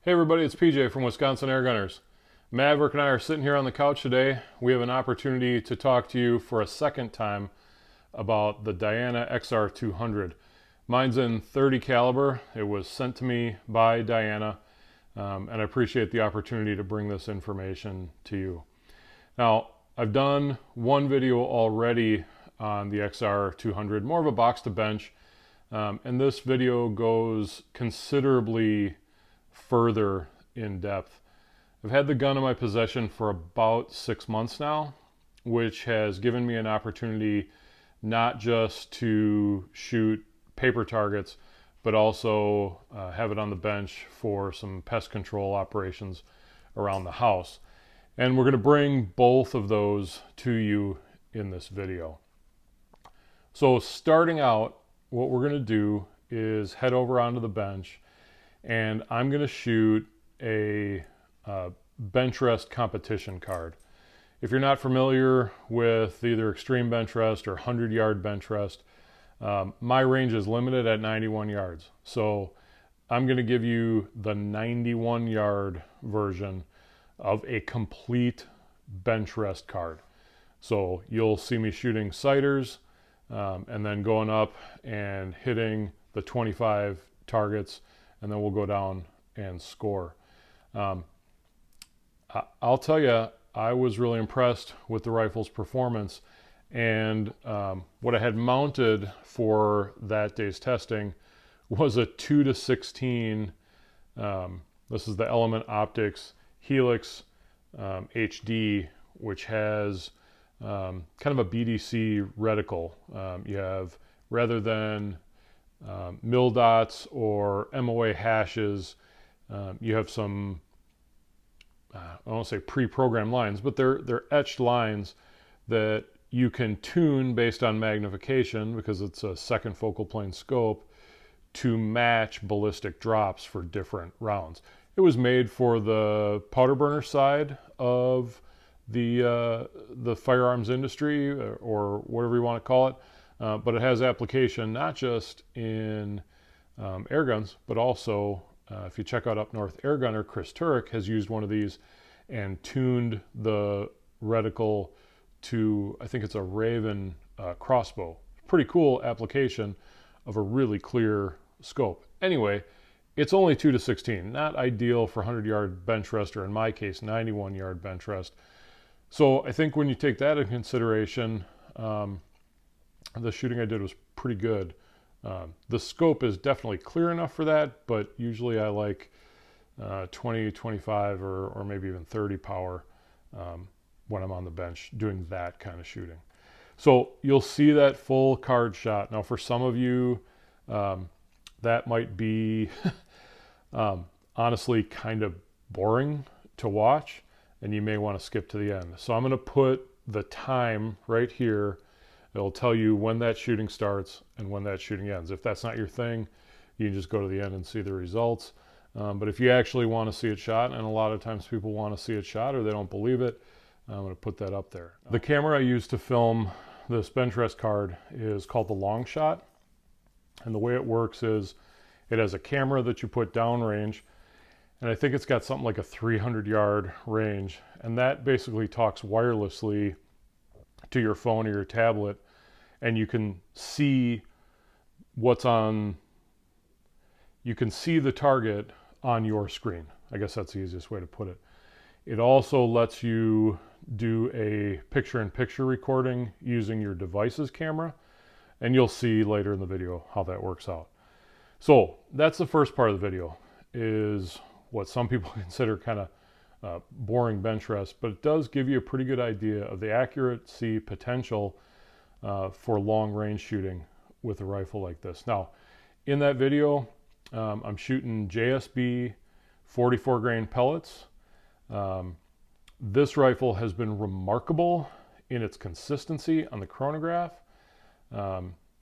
Hey everybody, it's PJ from Wisconsin Air Gunners. Maverick and I are sitting here on the couch today. We have an opportunity to talk to you for a second time about the Diana XR200. Mine's in 30 caliber. It was sent to me by Diana, and I appreciate the opportunity to bring this information to you. Now, I've done one video already on the XR200, more of a box to bench, and this video goes considerably further in depth. I've had the gun in my possession for about 6 months now, which has given me an opportunity not just to shoot paper targets, but also have it on the bench for some pest control operations around the house. And we're going to bring both of those to you in this video. So starting out, what we're going to do is head over onto the bench, and I'm going to shoot a Benchrest competition card. If you're not familiar with either extreme Benchrest or 100-yard Benchrest, my range is limited at 91 yards. So I'm going to give you the 91-yard version of a complete Benchrest card. So you'll see me shooting sighters and then going up and hitting the 25 targets, and then we'll go down and score. I'll tell you, I was really impressed with the rifle's performance, and what I had mounted for that day's testing was a 2:16. This is the Element Optics Helix HD, which has kind of a BDC reticle. You have, rather than mil dots or MOA hashes, you have some I don't want to say pre-programmed lines, but they're etched lines that you can tune based on magnification, because it's a second focal plane scope, to match ballistic drops for different rounds. It was made for the powder burner side of the firearms industry, or whatever you want to call it, but it has application not just in air guns, but also if you check out up north, air gunner Chris Turek has used one of these and tuned the reticle to, I think it's a Raven crossbow. Pretty cool application of a really clear scope. Anyway, it's only 2:16, not ideal for 100-yard Benchrest, or in my case, 91-yard Benchrest. So I think when you take that into consideration, the shooting I did was pretty good. The scope is definitely clear enough for that, but usually I like 20, 25, or maybe even 30 power when I'm on the bench doing that kind of shooting. So you'll see that full card shot. Now for some of you, that might be honestly kind of boring to watch, and you may want to skip to the end. So I'm going to put the time right here. It'll tell you when that shooting starts and when that shooting ends. If that's not your thing, you can just go to the end and see the results. But if you actually want to see it shot, and a lot of times people want to see it shot or they don't believe it, I'm going to put that up there. The camera I use to film this Benchrest card is called the Long Shot. And the way it works is it has a camera that you put downrange, and I think it's got something like a 300-yard range. And that basically talks wirelessly to your phone or your tablet, and you can see what's on, you can see the target on your screen. I guess that's the easiest way to put it. It also lets you do a picture-in-picture recording using your device's camera, and you'll see later in the video how that works out. So that's the first part of the video, is what some people consider kind of boring Benchrest, but it does give you a pretty good idea of the accuracy potential for long range shooting with a rifle like this. Now, in that video, I'm shooting JSB 44 grain pellets. This rifle has been remarkable in its consistency on the chronograph.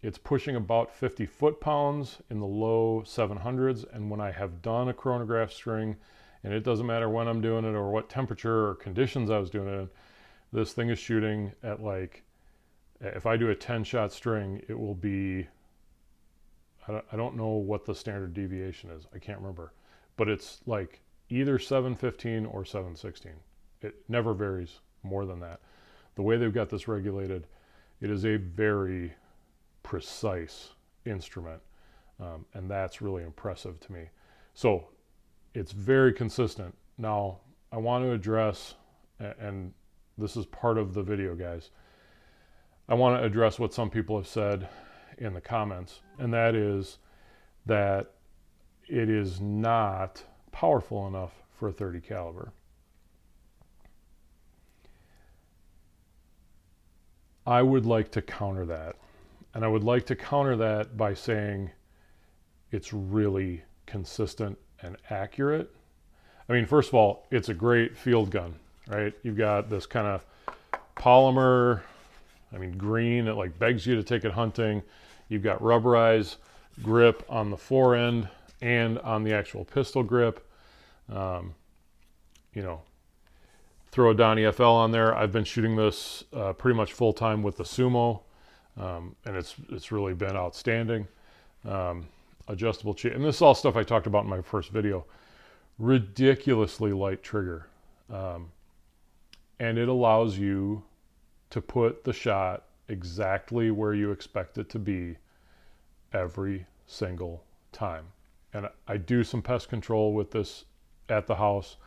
It's pushing about 50 foot-pounds in the low 700s, and when I have done a chronograph string, and it doesn't matter when I'm doing it or what temperature or conditions I was doing it in, this thing is shooting at, like, if I do a 10-shot string, it will be, I don't know what the standard deviation is. I can't remember. But it's like either 715 or 716. It never varies more than that. The way they've got this regulated, it is a very precise instrument, and that's really impressive to me. So it's very consistent. Now, I want to address, and this is part of the video, guys, I want to address what some people have said in the comments, and that is that it is not powerful enough for a 30 caliber. I would like to counter that. And I would like to counter that by saying it's really consistent and accurate. I mean, first of all, it's a great field gun, right? You've got this kind of polymer, I mean, green, it like begs you to take it hunting. You've got rubberized grip on the forend and on the actual pistol grip. You know, throw a Donnie FL on there. I've been shooting this pretty much full time with the Sumo, and it's really been outstanding. Adjustable and this is all stuff I talked about in my first video. Ridiculously light trigger, and it allows you to put the shot exactly where you expect it to be every single time. And I do some pest control with this at the house,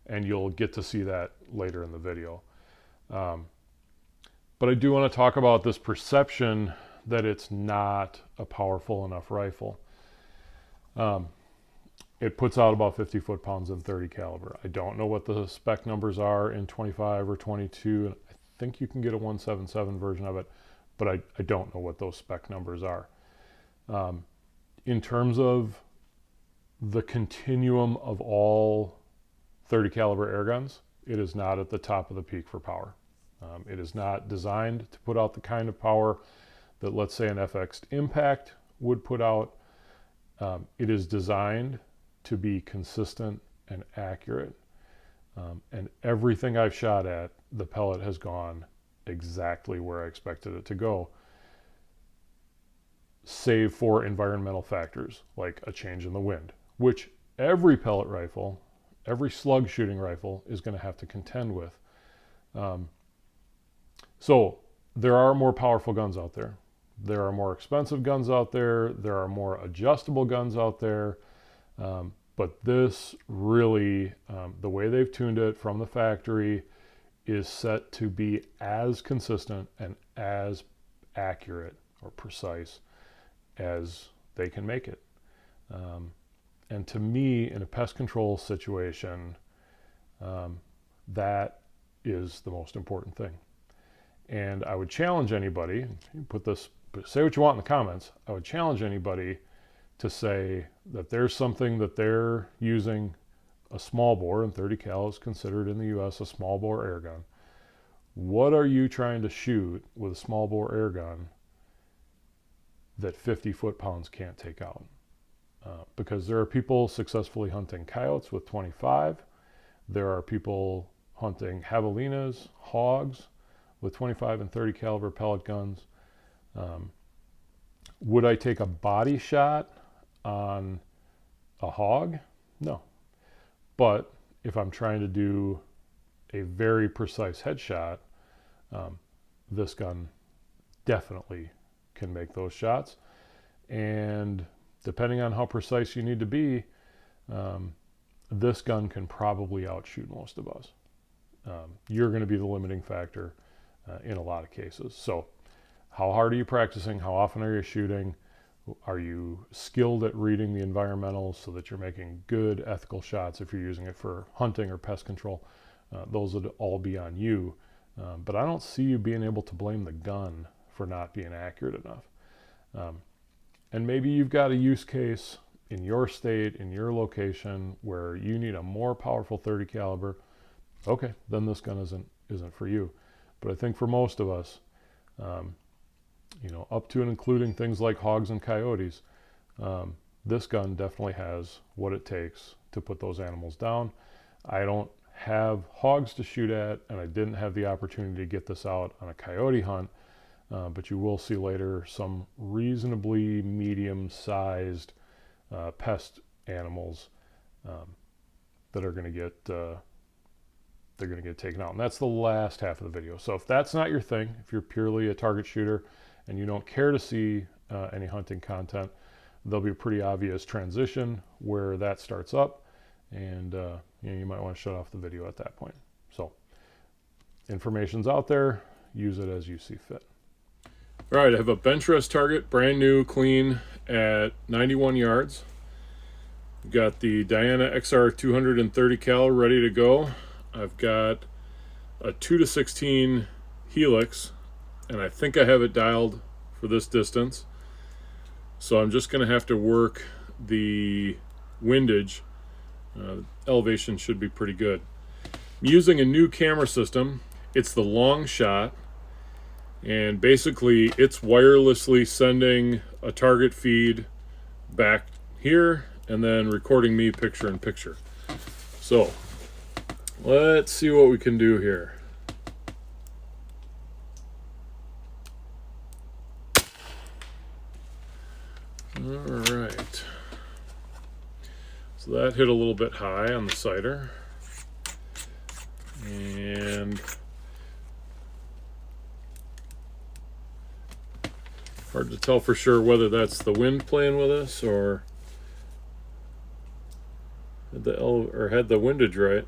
and you'll get to see that later in the video. But I do want to talk about this perception that it's not a powerful enough rifle. It puts out about 50 foot-pounds in 30 caliber. I don't know what the spec numbers are in 25 or 22. I think you can get a 177 version of it, but I don't know what those spec numbers are. In terms of the continuum of all 30 caliber air guns, it is not at the top of the peak for power. It is not designed to put out the kind of power that, let's say, an FX Impact would put out. It is designed to be consistent and accurate. And everything I've shot at, the pellet has gone exactly where I expected it to go, save for environmental factors like a change in the wind, which every pellet rifle, every slug shooting rifle is going to have to contend with. So there are more powerful guns out there. There are more expensive guns out there. There are more adjustable guns out there. But this really, the way they've tuned it from the factory is set to be as consistent and as accurate or precise as they can make it. And to me, in a pest control situation, that is the most important thing. And I would challenge anybody, say what you want in the comments, I would challenge anybody to say that there's something that they're using a small bore, and 30 cal is considered in the US a small bore air gun. What are you trying to shoot with a small bore air gun that 50 foot-pounds can't take out? Because there are people successfully hunting coyotes with 25. There are people hunting javelinas, hogs with 25 and 30 caliber pellet guns. Would I take a body shot on a hog? No. But if I'm trying to do a very precise headshot, this gun definitely can make those shots. And depending on how precise you need to be, this gun can probably outshoot most of us. You're going to be the limiting factor in a lot of cases. So how hard are you practicing? How often are you shooting? Are you skilled at reading the environmentals so that you're making good ethical shots if you're using it for hunting or pest control? Those would all be on you. But I don't see you being able to blame the gun for not being accurate enough. And maybe you've got a use case in your state, in your location, where you need a more powerful 30 caliber. Okay, then this gun isn't for you. But I think for most of us, up to and including things like hogs and coyotes, this gun definitely has what it takes to put those animals down. I don't have hogs to shoot at, and I didn't have the opportunity to get this out on a coyote hunt, but you will see later some reasonably medium-sized pest animals. that are going to get they're going to get taken out. And that's the last half of the video. So if that's not your thing, if you're purely a target shooter and you don't care to see any hunting content, there'll be a pretty obvious transition where that starts up, and you might want to shut off the video at that point. So information's out there, use it as you see fit. All right, I have a Benchrest target, brand new, clean, at 91 yards. Got the Diana XR200 cal ready to go. I've got a 2:16 helix, and I think I have it dialed for this distance. So I'm just going to have to work the windage. Elevation should be pretty good. I'm using a new camera system. It's the long shot, and basically it's wirelessly sending a target feed back here and then recording me picture in picture. So let's see what we can do here. All right. So that hit a little bit high on the sighter. And hard to tell for sure whether that's the wind playing with us or had the windage right.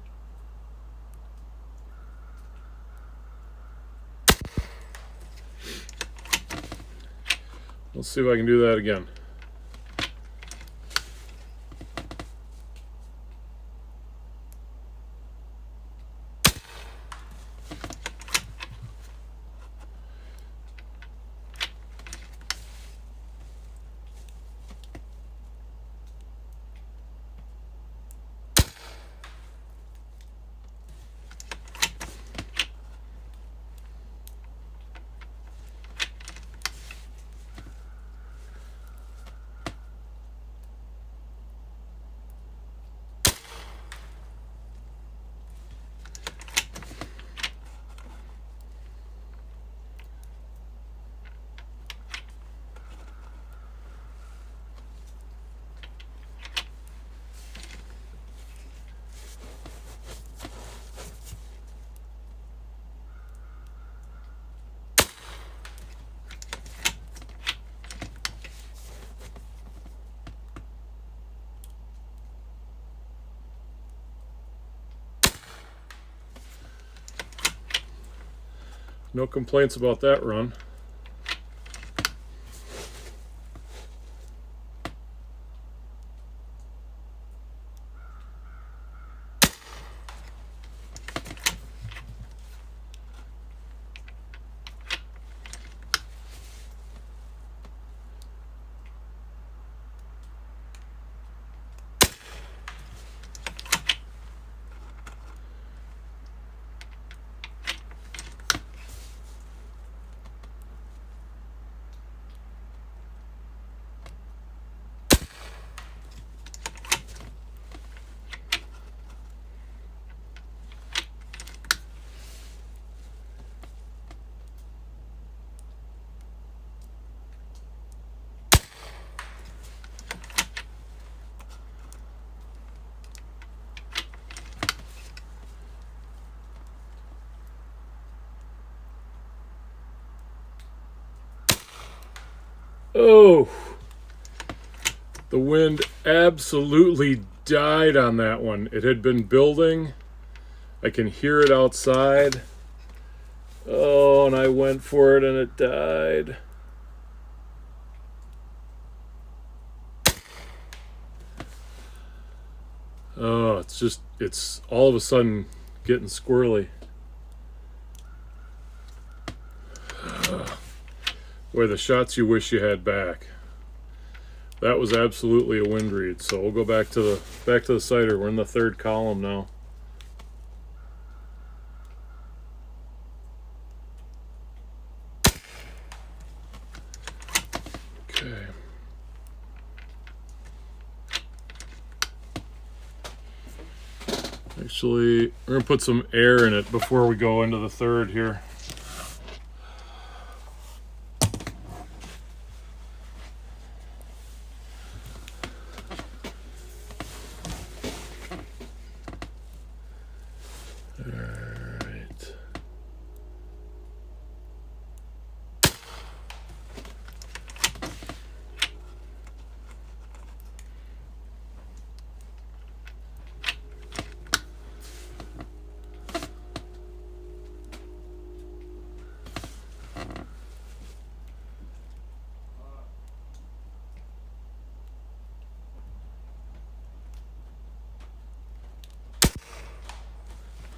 Let's see if I can do that again. No complaints about that run. Oh, the wind absolutely died on that one. It had been building. I can hear it outside. Oh, and I went for it and it died. Oh, it's all of a sudden getting squirrely. Boy, the shots you wish you had back. That was absolutely a wind read. So we'll go back to the sighter. We're in the third column now. Okay. Actually, we're gonna put some air in it before we go into the third here.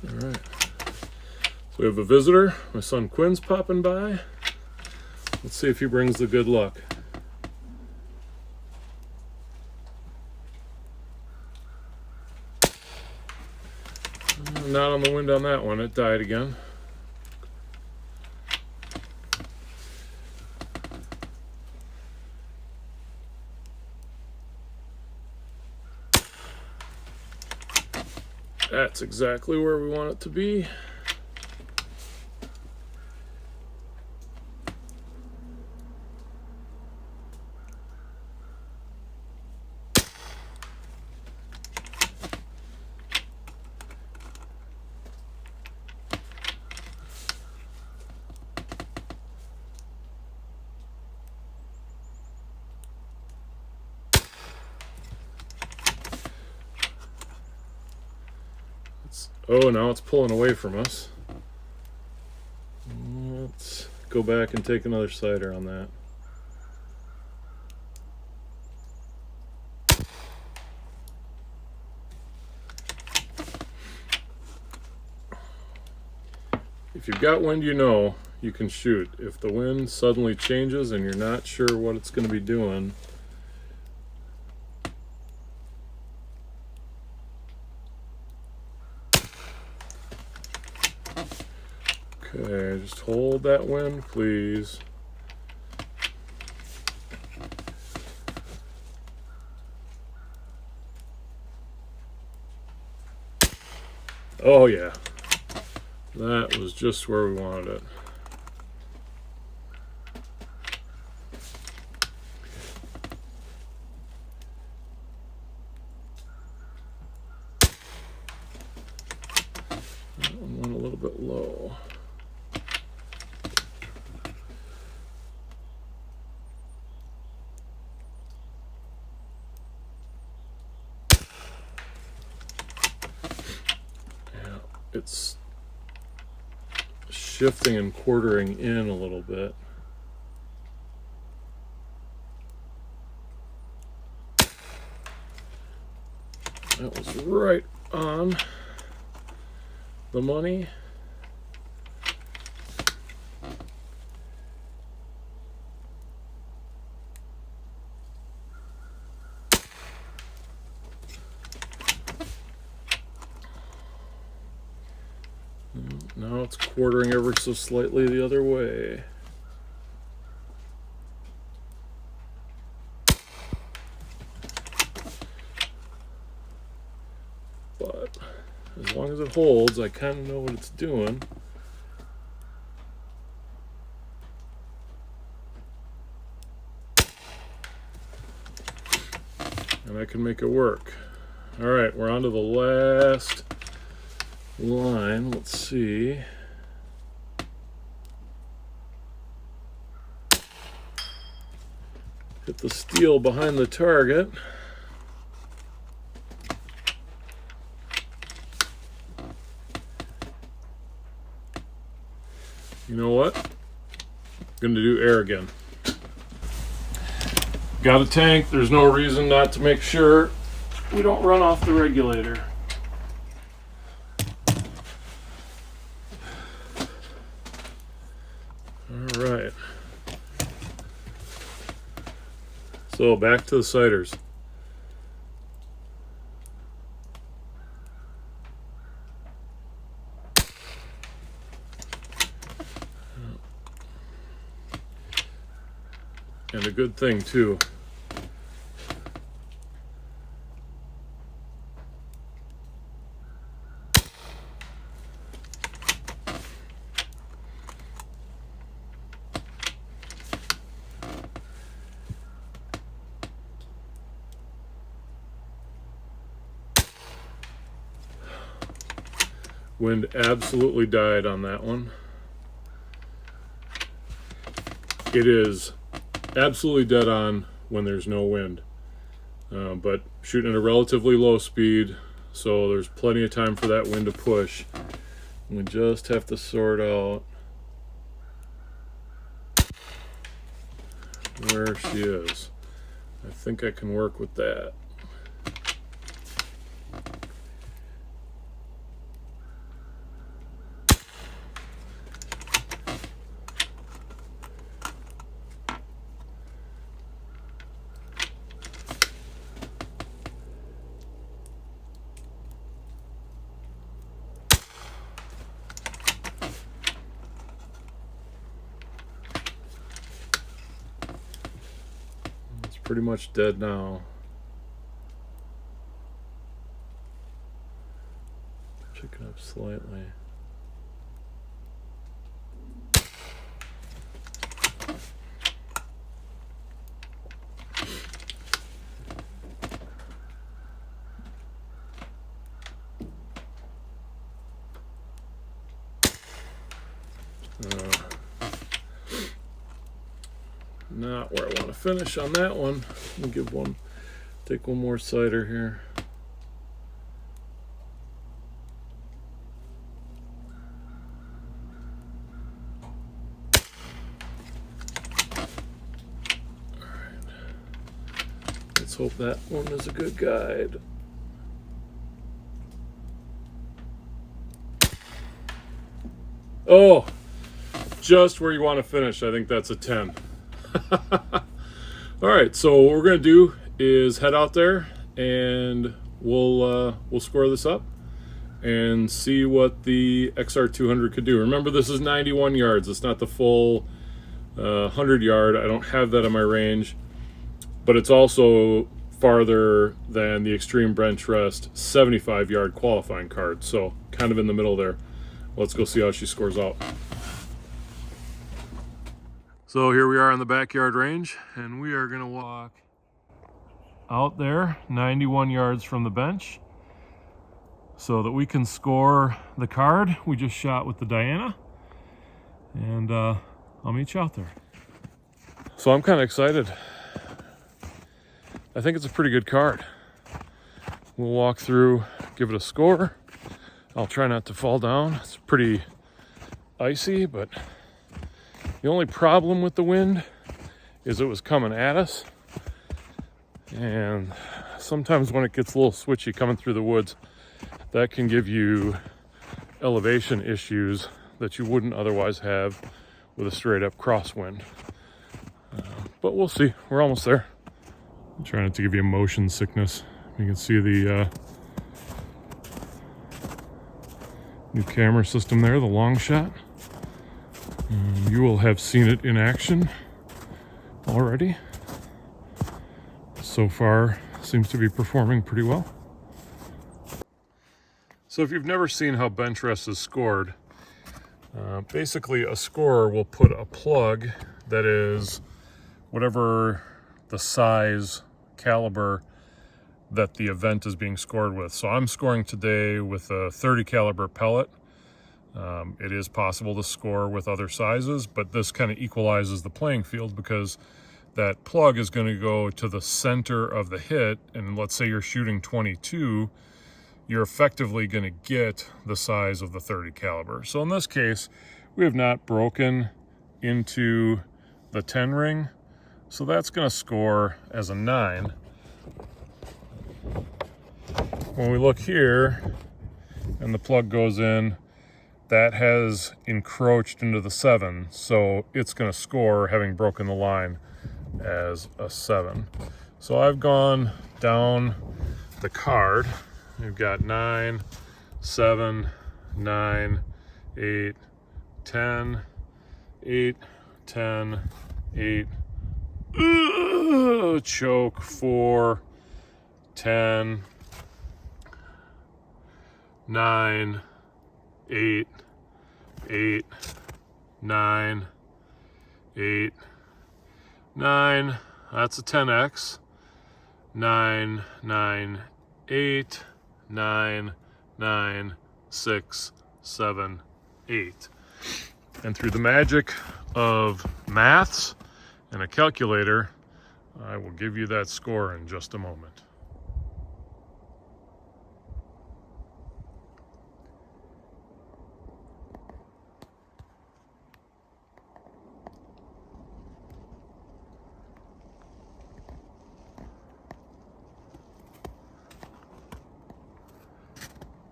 All right. So we have a visitor. My son Quinn's popping by. Let's see if he brings the good luck. Not on the wind on that one. It died again. That's exactly where we want it to be. Oh, now it's pulling away from us. Let's go back and take another sighter on that. If you've got wind, you know you can shoot. If the wind suddenly changes and you're not sure what it's going to be doing, okay, just hold that wind, please. Oh yeah, that was just where we wanted it. That one went a little bit low. It's shifting and quartering in a little bit. That was right on the money. Now it's quartering ever so slightly the other way. But as long as it holds, I kind of know what it's doing. And I can make it work. All right, we're on to the last line. Let's see. Hit the steel behind the target. You know what? I'm going to do air again. Got a tank. There's no reason not to make sure we don't run off the regulator. All right. So back to the sighters. And a good thing too. Wind absolutely died on that one. It is absolutely dead on when there's no wind, but shooting at a relatively low speed, so there's plenty of time for that wind to push. And we just have to sort out where she is. I think I can work with that. pretty much dead now. Picking up slightly. Not where I want to finish on that one. Let me take one more cider here. All right. Let's hope that one is a good guide. Oh, just where you want to finish. I think that's a 10. All right, so what we're gonna do is head out there and we'll score this up and see what the XR200 could do. Remember, this is 91 yards. It's not the full 100 yard. I don't have that in my range, but it's also farther than the Extreme Benchrest 75 yard qualifying card. So kind of in the middle there. Let's go see how she scores out. So here we are in the backyard range, and we are gonna walk out there 91 yards from the bench so that we can score the card we just shot with the Diana, and I'll meet you out there. So I'm kind of excited. I think it's a pretty good card. We'll walk through, give it a score. I'll try not to fall down. It's pretty icy, but the only problem with the wind is it was coming at us, and sometimes when it gets a little switchy coming through the woods, that can give you elevation issues that you wouldn't otherwise have with a straight up crosswind. But we'll see. We're almost there. I'm trying not to give you motion sickness. You can see the new camera system there, the long shot. You will have seen it in action already. So far, seems to be performing pretty well. So if you've never seen how Benchrest is scored, basically a scorer will put a plug that is whatever the size, caliber that the event is being scored with. So I'm scoring today with a 30 caliber pellet. It is possible to score with other sizes, but this kind of equalizes the playing field because that plug is going to go to the center of the hit, and let's say you're shooting 22, you're effectively going to get the size of the 30 caliber. So in this case, we have not broken into the 10 ring, so that's going to score as a 9. When we look here and the plug goes in, that has encroached into the 7, so it's going to score, having broken the line, as a 7. So I've gone down the card. We've got 9, 7, 9, 8, 10, 8, 10, 8, choke, 4, 10, 9, 8, 8, 9, 8, 9, that's a 10x, 9, 9, 8, 9, 9, 6, 7, 8. And through the magic of maths and a calculator, I will give you that score in just a moment.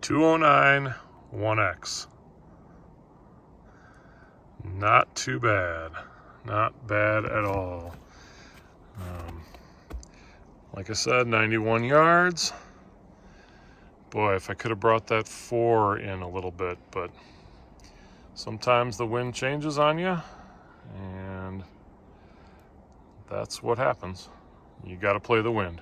.209 1x. Not too bad. Not bad at all. Like I said, 91 yards. Boy, if I could have brought that 4 in a little bit, but sometimes the wind changes on you, and that's what happens. You got to play the wind.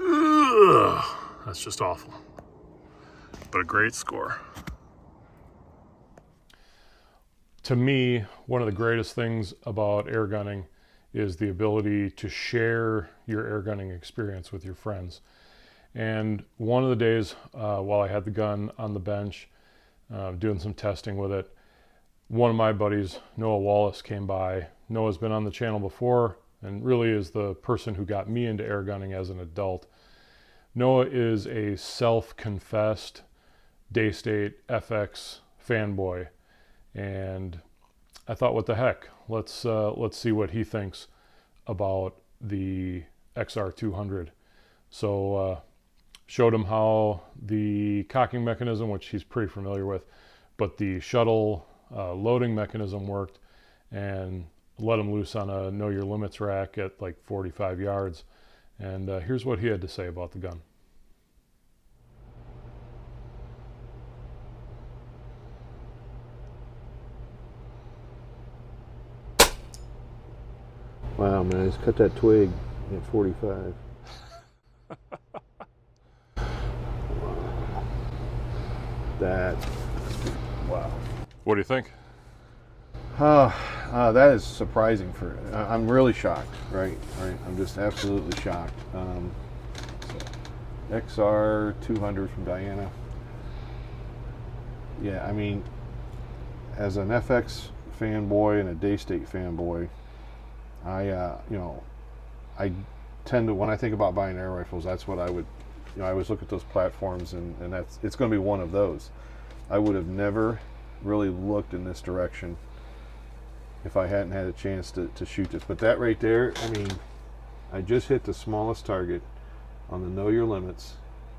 Ugh, that's just awful. But a great score. To me, one of the greatest things about air gunning is the ability to share your air gunning experience with your friends. And one of the days while I had the gun on the bench, doing some testing with it, one of my buddies, Noah Wallace, came by. Noah's been on the channel before and really is the person who got me into air gunning as an adult. Noah is a self-confessed Daystate FX fanboy, and I thought, what the heck? Let's see what he thinks about the XR200. So showed him how the cocking mechanism, which he's pretty familiar with, but the shuttle loading mechanism worked, and let him loose on a know your limits rack at like 45 yards. And here's what he had to say about the gun. Wow, man, I just cut that twig at 45. Wow. What do you think? That is surprising I'm really shocked, right? I'm just absolutely shocked. XR200 from Diana. Yeah, I mean, as an FX fanboy and a Daystate fanboy, I tend to, when I think about buying air rifles, that's what I would, I always look at those platforms, and it's going to be one of those. I would have never really looked in this direction if I hadn't had a chance to shoot this. But that right there, I mean, I just hit the smallest target on the know your limits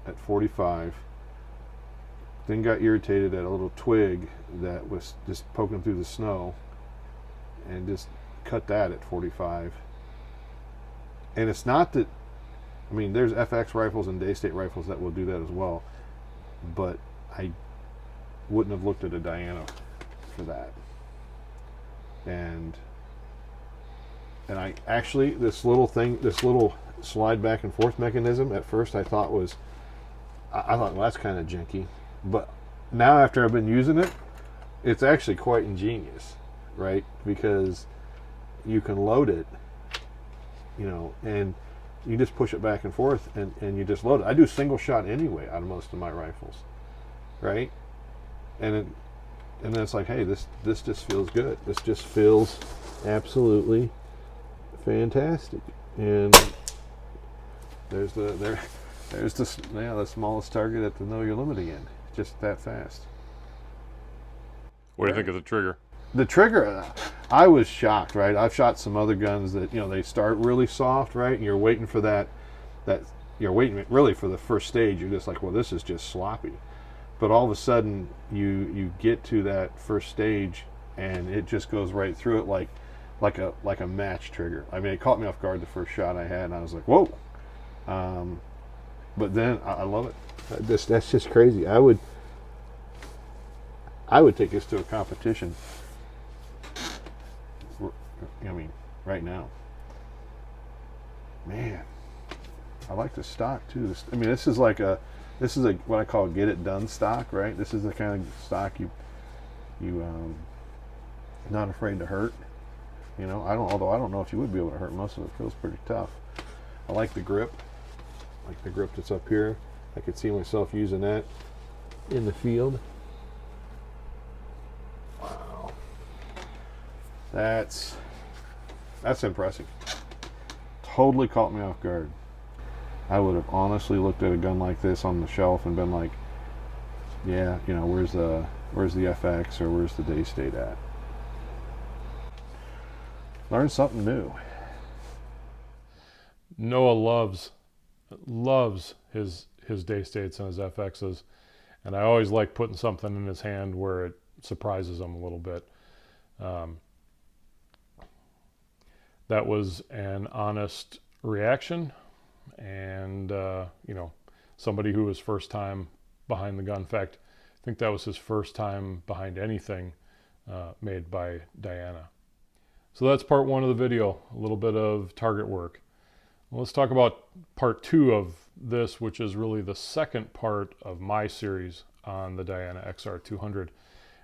at 45, then got irritated at a little twig that was just poking through the snow, and just cut that at 45. And it's not that, I mean, there's FX rifles and Daystate rifles that will do that as well, but I wouldn't have looked at a Diana for that. And I actually, this little slide back and forth mechanism, at first I thought was, I thought, well, that's kind of janky, but now after I've been using it, it's actually quite ingenious, right? Because you can load it, and you just push it back and forth, and you just load it. I do single shot anyway out of most of my rifles, right? And then it's like, hey, this just feels good. This just feels absolutely fantastic. And there's the smallest target at the know your limit again. Just that fast. What do you think of the trigger? The trigger, I was shocked, right? I've shot some other guns that, they start really soft, right? And you're waiting for that you're waiting really for the first stage. You're just like, well, this is just sloppy. But all of a sudden you get to that first stage and it just goes right through it like a match trigger. I mean, it caught me off guard the first shot I had, and I was like, whoa. But then I love it. That's just crazy. I would take this to a competition. I mean, right now. Man, I like the stock too. I mean, this is what I call get it done stock, right? This is the kind of stock you not afraid to hurt. Although I don't know if you would be able to hurt. Most of it feels pretty tough. I like the grip. Like the grip that's up here. I could see myself using that in the field. Wow. That's impressive. Totally caught me off guard. I would have honestly looked at a gun like this on the shelf and been like, yeah, where's the FX or where's the Daystate at? Learn something new. Noah loves his Daystates and his FXs, and I always like putting something in his hand where it surprises him a little bit. That was an honest reaction, and somebody who was first time behind the gun. In fact, I think that was his first time behind anything made by Diana. So that's part one of the video, a little bit of target work. Well, let's talk about part two of this, which is really the second part of my series on the Diana XR200.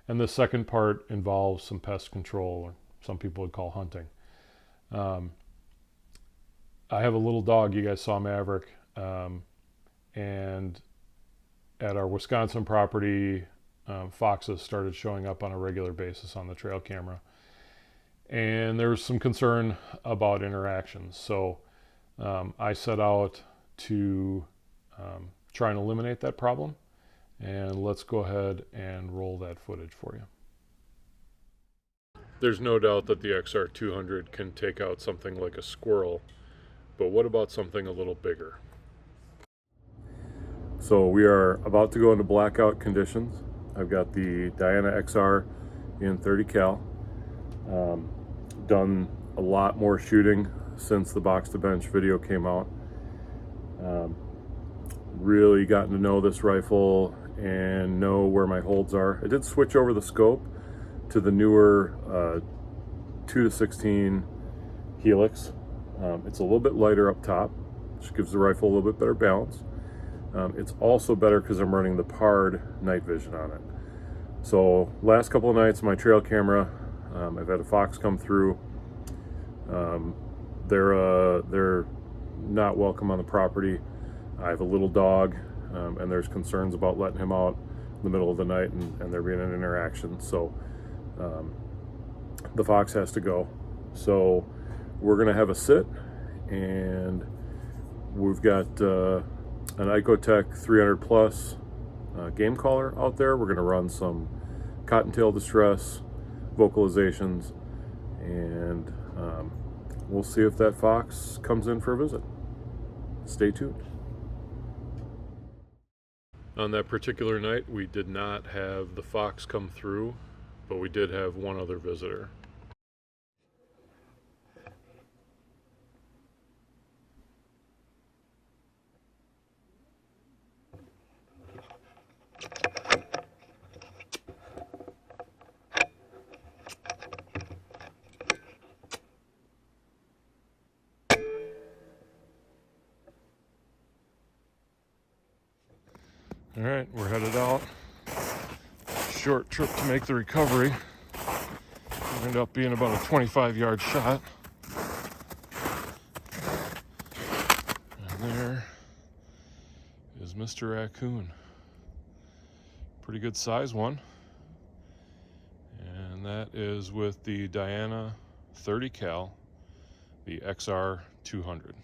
And the second part involves some pest control, or some people would call hunting. I have a little dog, you guys saw Maverick, and at our Wisconsin property, foxes started showing up on a regular basis on the trail camera. And there was some concern about interactions. So I set out to try and eliminate that problem. And let's go ahead and roll that footage for you. There's no doubt that the XR200 can take out something like a squirrel, but what about something a little bigger? So we are about to go into blackout conditions. I've got the Diana XR in 30 cal. Done a lot more shooting since the box to bench video came out. Really gotten to know this rifle and know where my holds are. I did switch over the scope to the newer 2-16 Helix. It's a little bit lighter up top, which gives the rifle a little bit better balance. It's also better because I'm running the PARD night vision on it. So last couple of nights, my trail camera, I've had a fox come through. They're not welcome on the property. I have a little dog, and there's concerns about letting him out in the middle of the night and there being an interaction. So the fox has to go. So we're gonna have a sit, and we've got an Icotech 300 plus game caller out there. We're gonna run some cottontail distress vocalizations, and we'll see if that fox comes in for a visit. Stay tuned. On that particular night, we did not have the fox come through, but we did have one other visitor. All right, we're headed out. Short trip to make the recovery. It ended up being about a 25-yard shot. And there is Mr. Raccoon. Pretty good size one. And that is with the Diana 30 cal, the XR200.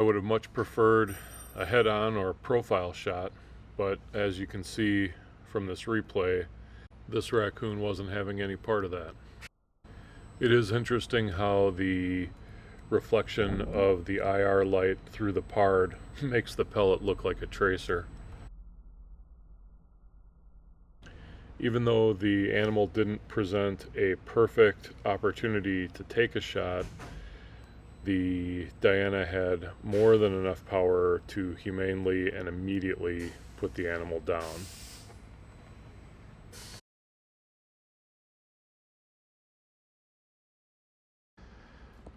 I would have much preferred a head-on or profile shot, but as you can see from this replay, this raccoon wasn't having any part of that. It is interesting how the reflection of the IR light through the PARD makes the pellet look like a tracer. Even though the animal didn't present a perfect opportunity to take a shot, the Diana had more than enough power to humanely and immediately put the animal down.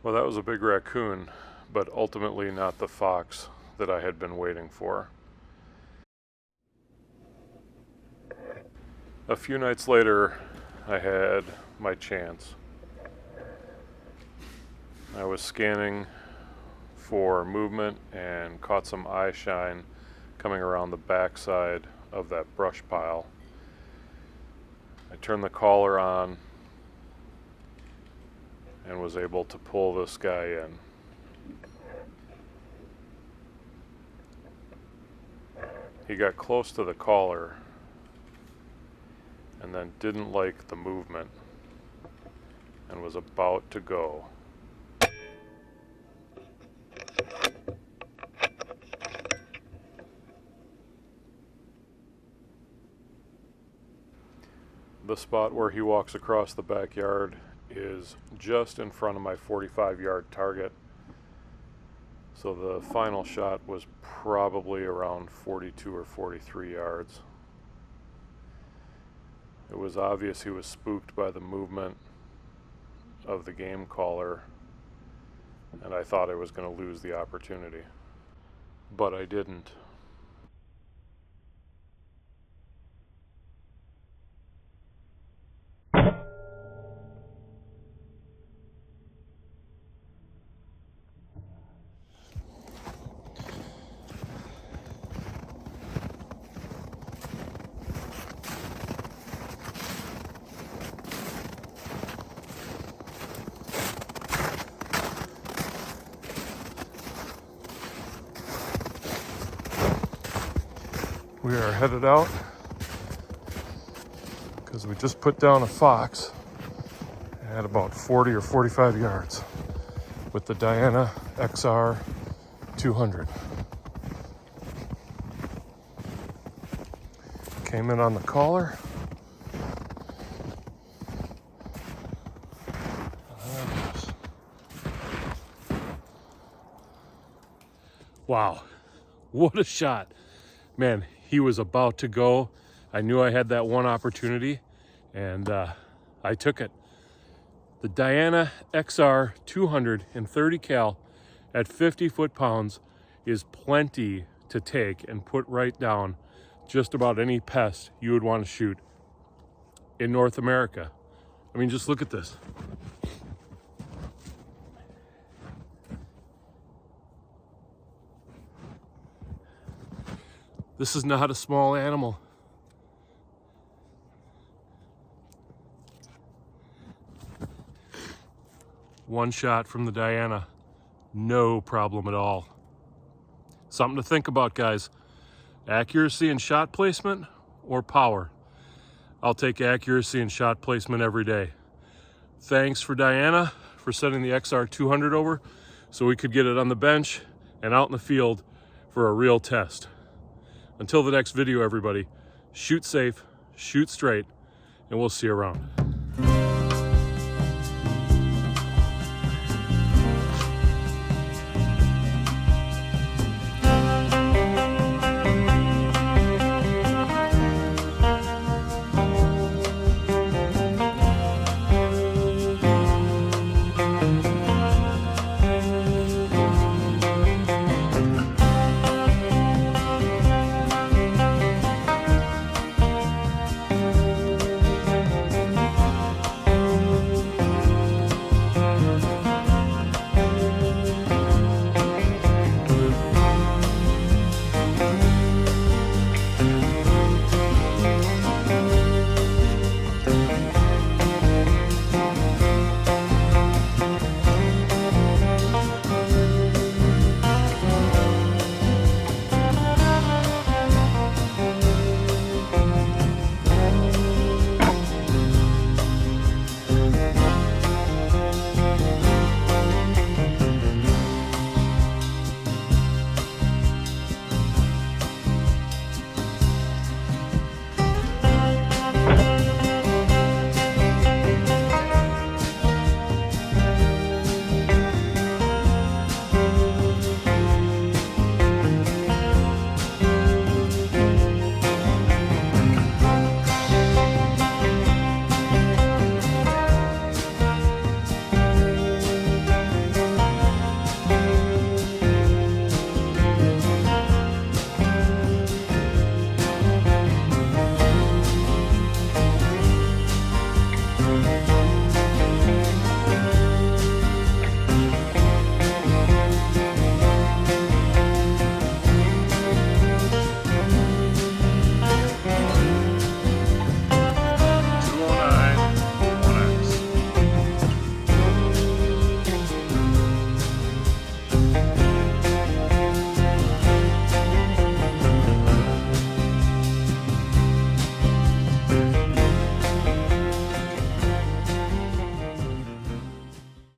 Well, that was a big raccoon, but ultimately not the fox that I had been waiting for. A few nights later, I had my chance. I was scanning for movement and caught some eye shine coming around the backside of that brush pile. I turned the collar on and was able to pull this guy in. He got close to the collar and then didn't like the movement and was about to go. The spot where he walks across the backyard is just in front of my 45-yard target. So the final shot was probably around 42 or 43 yards. It was obvious he was spooked by the movement of the game caller, and I thought I was going to lose the opportunity, but I didn't. We are headed out because we just put down a fox at about 40 or 45 yards with the Diana XR200. Came in on the collar. Wow, what a shot. Man, he was about to go. I knew I had that one opportunity, and I took it. The Diana XR 230 cal at 50 foot-pounds is plenty to take and put right down just about any pest you would want to shoot in North America. I mean, just look at this. This is not a small animal. One shot from the Diana, no problem at all. Something to think about, guys. Accuracy and shot placement or power? I'll take accuracy and shot placement every day. Thanks for Diana for sending the XR200 over so we could get it on the bench and out in the field for a real test. Until the next video, everybody, shoot safe, shoot straight, and we'll see you around.